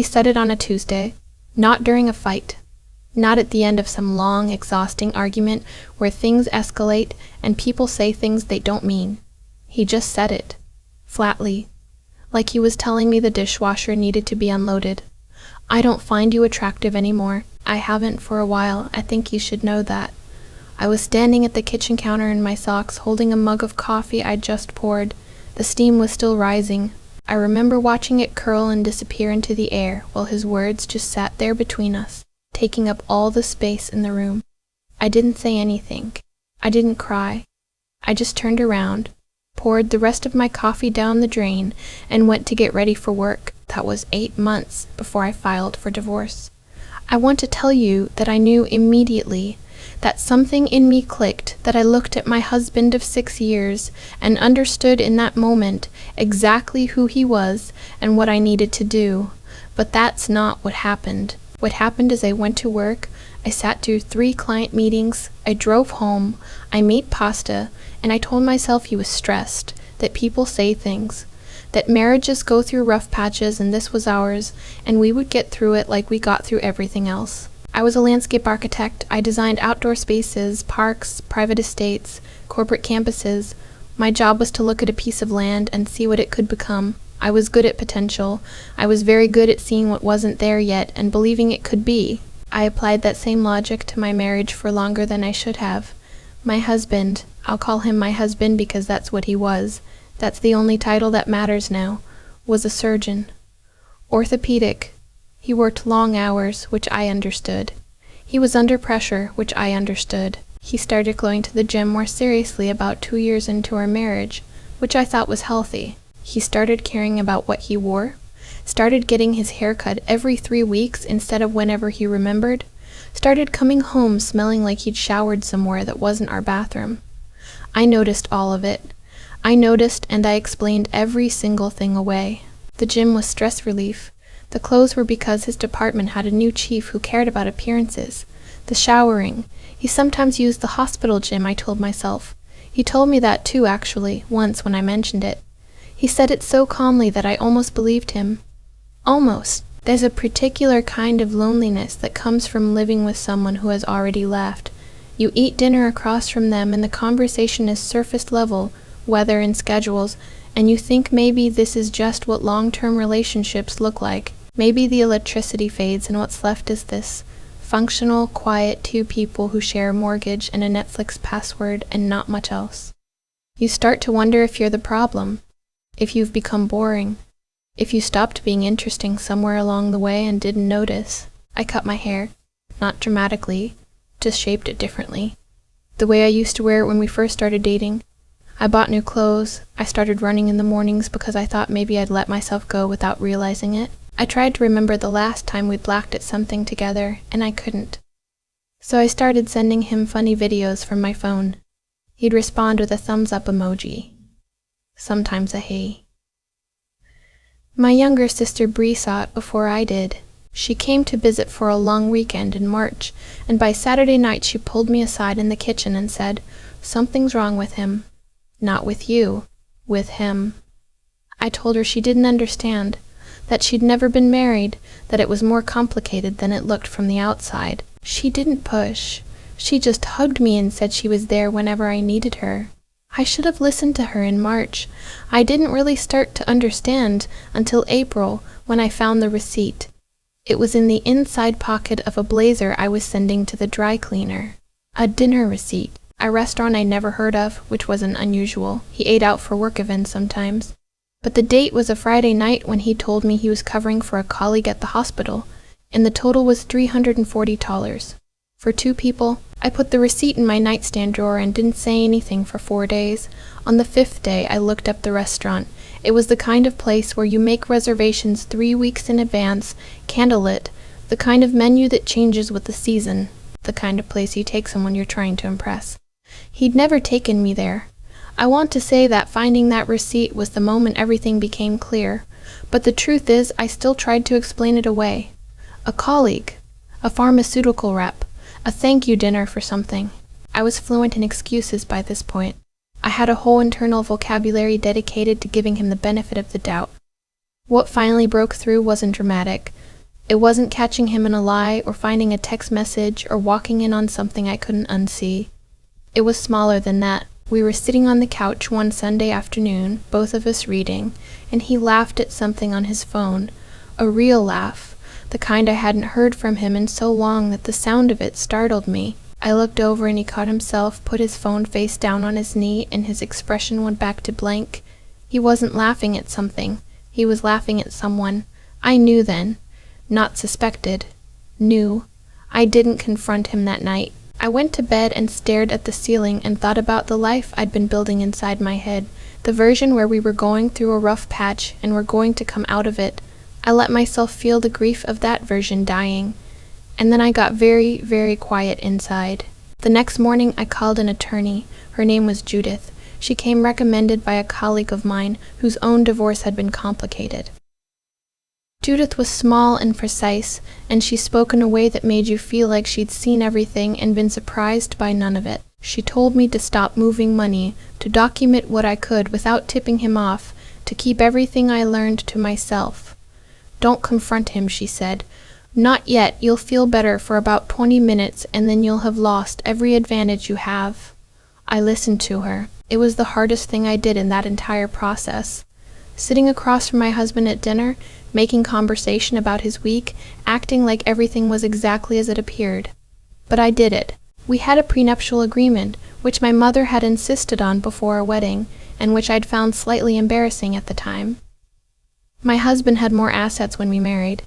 He said it on a Tuesday, not during a fight, not at the end of some long, exhausting argument where things escalate and people say things they don't mean. He just said it, flatly, like he was telling me the dishwasher needed to be unloaded. I don't find you attractive anymore. I haven't for a while. I think you should know that. I was standing at the kitchen counter in my socks, holding a mug of coffee I'd just poured. The steam was still rising. I remember watching it curl and disappear into the air while his words just sat there between us, taking up all the space in the room. I didn't say anything. I didn't cry. I just turned around, poured the rest of my coffee down the drain, and went to get ready for work. That was 8 months before I filed for divorce. I want to tell you that I knew immediately that something in me clicked, that I looked at my husband of 6 years and understood in that moment exactly who he was and what I needed to do. But that's not what happened. What happened is I went to work, I sat through 3 client meetings, I drove home, I made pasta, and I told myself he was stressed, that people say things, that marriages go through rough patches and this was ours, and we would get through it like we got through everything else. I was a landscape architect. I designed outdoor spaces, parks, private estates, corporate campuses. My job was to look at a piece of land and see what it could become. I was good at potential. I was very good at seeing what wasn't there yet and believing it could be. I applied that same logic to my marriage for longer than I should have. My husband, I'll call him my husband because that's what he was, that's the only title that matters now, was a surgeon. Orthopedic. He worked long hours, which I understood. He was under pressure, which I understood. He started going to the gym more seriously about 2 years into our marriage, which I thought was healthy. He started caring about what he wore, started getting his hair cut every 3 weeks instead of whenever he remembered, started coming home smelling like he'd showered somewhere that wasn't our bathroom. I noticed all of it. I noticed and I explained every single thing away. The gym was stress relief. The clothes were because his department had a new chief who cared about appearances. The showering. He sometimes used the hospital gym, I told myself. He told me that too, actually, once when I mentioned it. He said it so calmly that I almost believed him. Almost. There's a particular kind of loneliness that comes from living with someone who has already left. You eat dinner across from them and the conversation is surface level, weather and schedules, and you think maybe this is just what long-term relationships look like. Maybe the electricity fades and what's left is this functional, quiet 2 people who share a mortgage and a Netflix password and not much else. You start to wonder if you're the problem, if you've become boring, if you stopped being interesting somewhere along the way and didn't notice. I cut my hair, not dramatically, just shaped it differently. The way I used to wear it when we first started dating. I bought new clothes. I started running in the mornings because I thought maybe I'd let myself go without realizing it. I tried to remember the last time we'd laughed at something together, and I couldn't. So I started sending him funny videos from my phone. He'd respond with a thumbs up emoji. Sometimes a hey. My younger sister Bree saw it before I did. She came to visit for a long weekend in March, and by Saturday night she pulled me aside in the kitchen and said, "Something's wrong with him. Not with you, with him." I told her she didn't understand, that she'd never been married, that it was more complicated than it looked from the outside. She didn't push. She just hugged me and said she was there whenever I needed her. I should have listened to her in March. I didn't really start to understand until April when I found the receipt. It was in the inside pocket of a blazer I was sending to the dry cleaner. A dinner receipt. A restaurant I never heard of, which wasn't unusual. He ate out for work events sometimes. But the date was a Friday night when he told me he was covering for a colleague at the hospital, and the total was $340. For 2 people. I put the receipt in my nightstand drawer and didn't say anything for 4 days. On the 5th day, I looked up the restaurant. It was the kind of place where you make reservations 3 weeks in advance, candlelit, the kind of menu that changes with the season, the kind of place you take someone you're trying to impress. He'd never taken me there. I want to say that finding that receipt was the moment everything became clear, but the truth is I still tried to explain it away. A colleague, a pharmaceutical rep, a thank you dinner for something. I was fluent in excuses by this point. I had a whole internal vocabulary dedicated to giving him the benefit of the doubt. What finally broke through wasn't dramatic. It wasn't catching him in a lie or finding a text message or walking in on something I couldn't unsee. It was smaller than that. We were sitting on the couch one Sunday afternoon, both of us reading, and he laughed at something on his phone. A real laugh, the kind I hadn't heard from him in so long that the sound of it startled me. I looked over and he caught himself, put his phone face down on his knee, and his expression went back to blank. He wasn't laughing at something. He was laughing at someone. I knew then. Not suspected. Knew. I didn't confront him that night. I went to bed and stared at the ceiling and thought about the life I'd been building inside my head, the version where we were going through a rough patch and were going to come out of it. I let myself feel the grief of that version dying. And then I got very, very quiet inside. The next morning I called an attorney. Her name was Judith. She came recommended by a colleague of mine whose own divorce had been complicated. Judith was small and precise, and she spoke in a way that made you feel like she'd seen everything and been surprised by none of it. She told me to stop moving money, to document what I could without tipping him off, to keep everything I learned to myself. Don't confront him, she said. Not yet. You'll feel better for about 20 minutes, and then you'll have lost every advantage you have. I listened to her. It was the hardest thing I did in that entire process. Sitting across from my husband at dinner, making conversation about his week, acting like everything was exactly as it appeared. But I did it. We had a prenuptial agreement, which my mother had insisted on before our wedding, and which I'd found slightly embarrassing at the time. My husband had more assets when we married.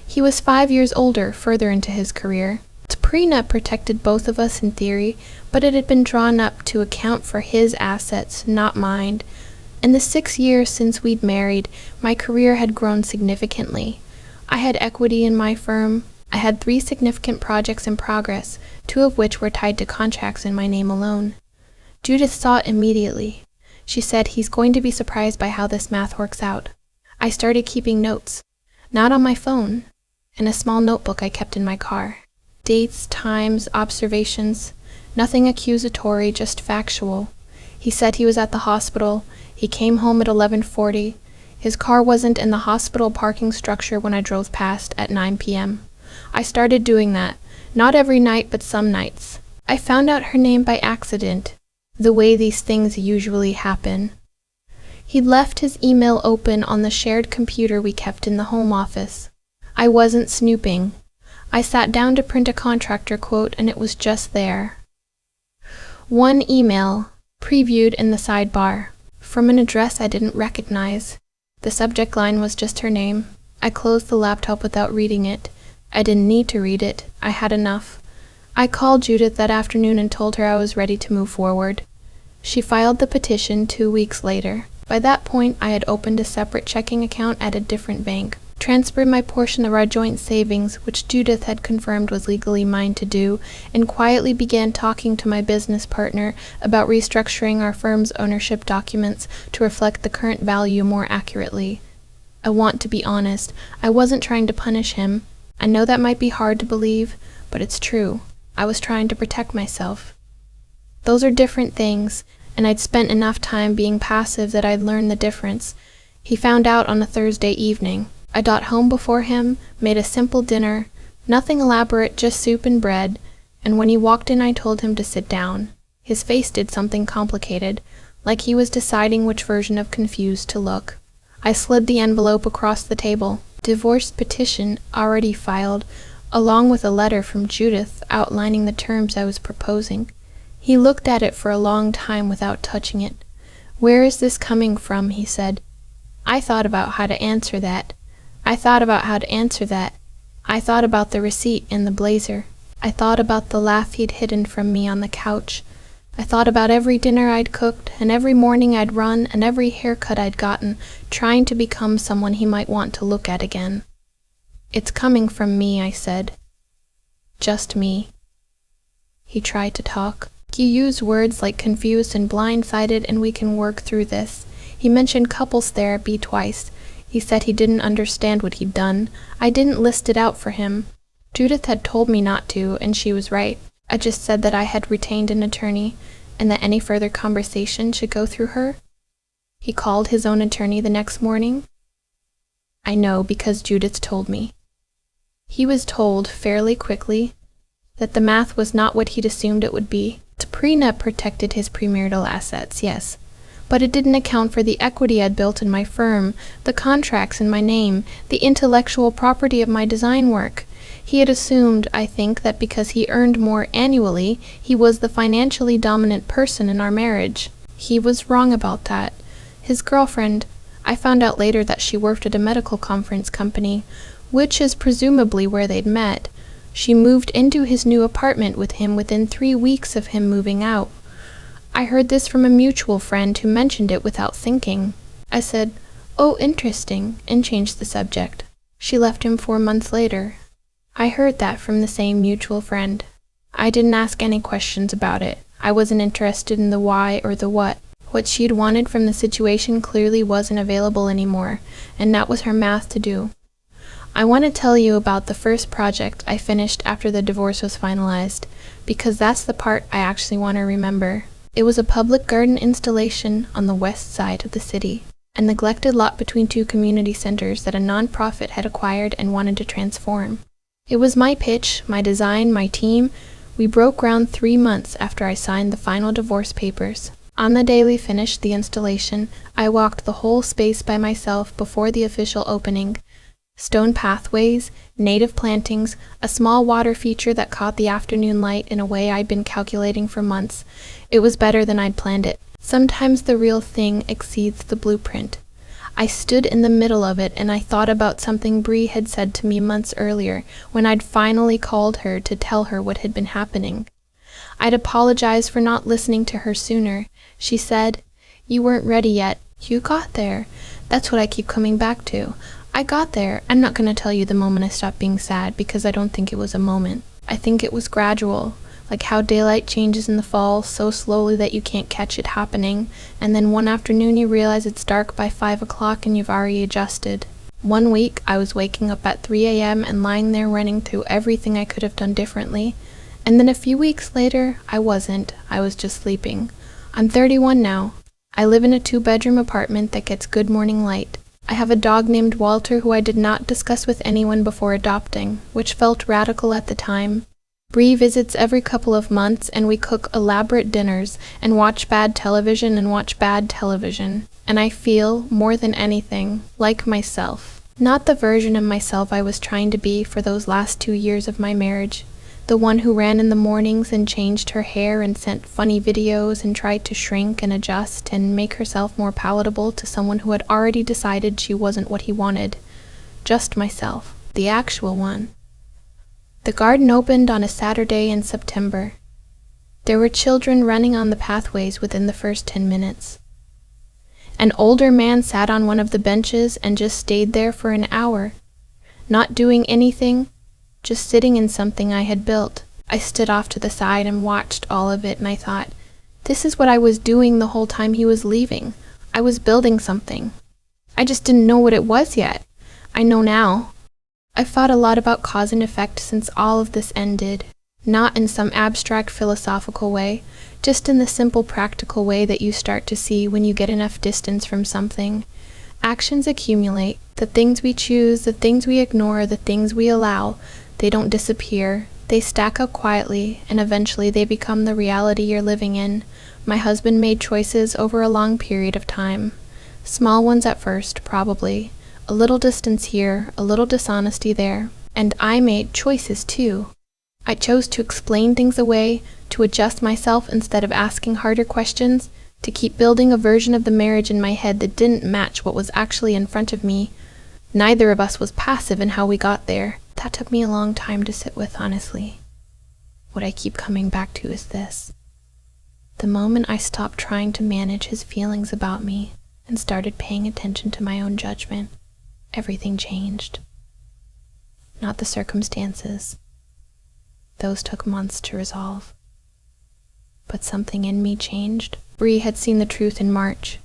He was 5 years older, further into his career. The prenup protected both of us in theory, but it had been drawn up to account for his assets, not mine. In the 6 years since we'd married, my career had grown significantly. I had equity in my firm. I had 3 significant projects in progress, 2 of which were tied to contracts in my name alone. Judith saw it immediately. She said, "He's going to be surprised by how this math works out." I started keeping notes, not on my phone, in a small notebook I kept in my car. Dates, times, observations, nothing accusatory, just factual. He said he was at the hospital. He came home at 11:40. His car wasn't in the hospital parking structure when I drove past at 9 p.m. I started doing that, not every night but some nights. I found out her name by accident, the way these things usually happen. He'd left his email open on the shared computer we kept in the home office. I wasn't snooping. I sat down to print a contractor quote and it was just there. One email, previewed in the sidebar, from an address I didn't recognize. The subject line was just her name. I closed the laptop without reading it. I didn't need to read it. I had enough. I called Judith that afternoon and told her I was ready to move forward. She filed the petition 2 weeks later. By that point, I had opened a separate checking account at a different bank, transferred my portion of our joint savings, which Judith had confirmed was legally mine to do, and quietly began talking to my business partner about restructuring our firm's ownership documents to reflect the current value more accurately. I want to be honest, I wasn't trying to punish him. I know that might be hard to believe, but it's true. I was trying to protect myself. Those are different things, and I'd spent enough time being passive that I'd learned the difference. He found out on a Thursday evening. I got home before him, made a simple dinner, nothing elaborate, just soup and bread, and when he walked in I told him to sit down. His face did something complicated, like he was deciding which version of confused to look. I slid the envelope across the table. Divorce petition already filed, along with a letter from Judith outlining the terms I was proposing. He looked at it for a long time without touching it. "Where is this coming from?" he said. I thought about how to answer that. I thought about the receipt in the blazer. I thought about the laugh he'd hidden from me on the couch. I thought about every dinner I'd cooked, and every morning I'd run, and every haircut I'd gotten, trying to become someone he might want to look at again. "It's coming from me," I said. "Just me." He tried to talk. He used words like confused and blindsided, and we can work through this. He mentioned couples therapy twice. He said he didn't understand what he'd done. I didn't list it out for him. Judith had told me not to, and she was right. I just said that I had retained an attorney, and that any further conversation should go through her. He called his own attorney the next morning. I know because Judith told me. He was told fairly quickly that the math was not what he'd assumed it would be. The prenup protected his premarital assets, yes, but it didn't account for the equity I'd built in my firm, the contracts in my name, the intellectual property of my design work. He had assumed, I think, that because he earned more annually, he was the financially dominant person in our marriage. He was wrong about that. His girlfriend, I found out later that she worked at a medical conference company, which is presumably where they'd met. She moved into his new apartment with him within 3 weeks of him moving out. I heard this from a mutual friend who mentioned it without thinking. I said, "Oh, interesting," and changed the subject. She left him 4 months later. I heard that from the same mutual friend. I didn't ask any questions about it. I wasn't interested in the why or the what. What she'd wanted from the situation clearly wasn't available anymore, and that was her math to do. I want to tell you about the first project I finished after the divorce was finalized, because that's the part I actually want to remember. It was a public garden installation on the west side of the city, a neglected lot between 2 community centers that a nonprofit had acquired and wanted to transform. It was my pitch, my design, my team. We broke ground 3 months after I signed the final divorce papers. On the day we finished the installation, I walked the whole space by myself before the official opening. Stone pathways, native plantings, a small water feature that caught the afternoon light in a way I'd been calculating for months. It was better than I'd planned it. Sometimes the real thing exceeds the blueprint. I stood in the middle of it and I thought about something Bree had said to me months earlier when I'd finally called her to tell her what had been happening. I'd apologized for not listening to her sooner. She said, "You weren't ready yet. You got there." That's what I keep coming back to. I got there. I'm not going to tell you the moment I stopped being sad because I don't think it was a moment. I think it was gradual, like how daylight changes in the fall so slowly that you can't catch it happening, and then one afternoon you realize it's dark by 5 o'clock and you've already adjusted. One week I was waking up at 3 a.m. and lying there running through everything I could have done differently, and then a few weeks later I wasn't. I was just sleeping. I'm 31 now. I live in a 2-bedroom apartment that gets good morning light. I have a dog named Walter who I did not discuss with anyone before adopting, which felt radical at the time. Bree visits every couple of months and we cook elaborate dinners and watch bad television. And I feel, more than anything, like myself. Not the version of myself I was trying to be for those last 2 years of my marriage. The one who ran in the mornings and changed her hair and sent funny videos and tried to shrink and adjust and make herself more palatable to someone who had already decided she wasn't what he wanted. Just myself. The actual one. The garden opened on a Saturday in September. There were children running on the pathways within the first 10 minutes. An older man sat on one of the benches and just stayed there for an hour, not doing anything, just sitting in something I had built. I stood off to the side and watched all of it, and I thought, this is what I was doing the whole time he was leaving. I was building something. I just didn't know what it was yet. I know now. I've thought a lot about cause and effect since all of this ended, not in some abstract philosophical way, just in the simple practical way that you start to see when you get enough distance from something. Actions accumulate. The things we choose, the things we ignore, the things we allow, they don't disappear. They stack up quietly, and eventually they become the reality you're living in. My husband made choices over a long period of time. Small ones at first, probably. A little distance here, a little dishonesty there. And I made choices too. I chose to explain things away, to adjust myself instead of asking harder questions, to keep building a version of the marriage in my head that didn't match what was actually in front of me. Neither of us was passive in how we got there. That took me a long time to sit with, honestly. What I keep coming back to is this. The moment I stopped trying to manage his feelings about me and started paying attention to my own judgment, everything changed. Not the circumstances. Those took months to resolve. But something in me changed. Bree had seen the truth in March.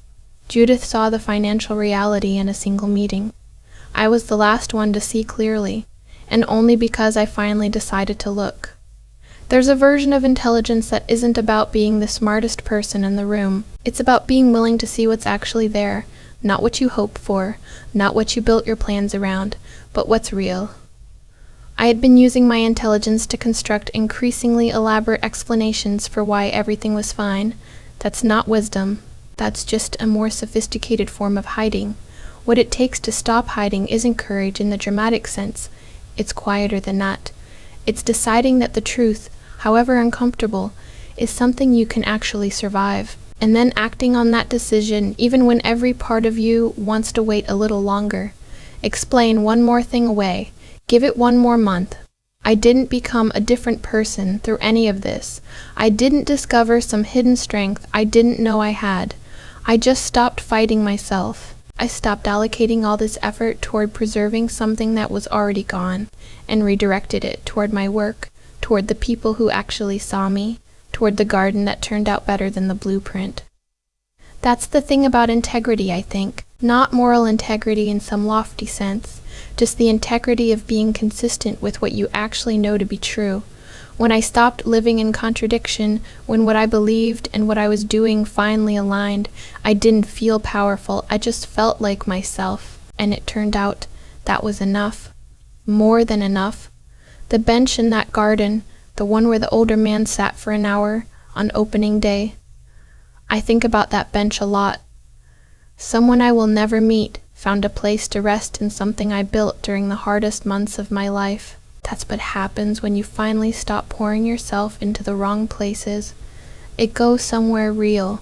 Judith saw the financial reality in a single meeting. I was the last one to see clearly, and only because I finally decided to look. There's a version of intelligence that isn't about being the smartest person in the room. It's about being willing to see what's actually there, not what you hope for, not what you built your plans around, but what's real. I had been using my intelligence to construct increasingly elaborate explanations for why everything was fine. That's not wisdom. That's just a more sophisticated form of hiding. What it takes to stop hiding isn't courage in the dramatic sense. It's quieter than that. It's deciding that the truth, however uncomfortable, is something you can actually survive, and then acting on that decision even when every part of you wants to wait a little longer. Explain one more thing away. Give it one more month. I didn't become a different person through any of this. I didn't discover some hidden strength I didn't know I had. I just stopped fighting myself. I stopped allocating all this effort toward preserving something that was already gone, and redirected it toward my work, toward the people who actually saw me, toward the garden that turned out better than the blueprint. That's the thing about integrity, I think. Not moral integrity in some lofty sense, just the integrity of being consistent with what you actually know to be true. When I stopped living in contradiction, when what I believed and what I was doing finally aligned, I didn't feel powerful, I just felt like myself, and it turned out that was enough. More than enough. The bench in that garden, the one where the older man sat for an hour on opening day. I think about that bench a lot. Someone I will never meet found a place to rest in something I built during the hardest months of my life. That's what happens when you finally stop pouring yourself into the wrong places. It goes somewhere real.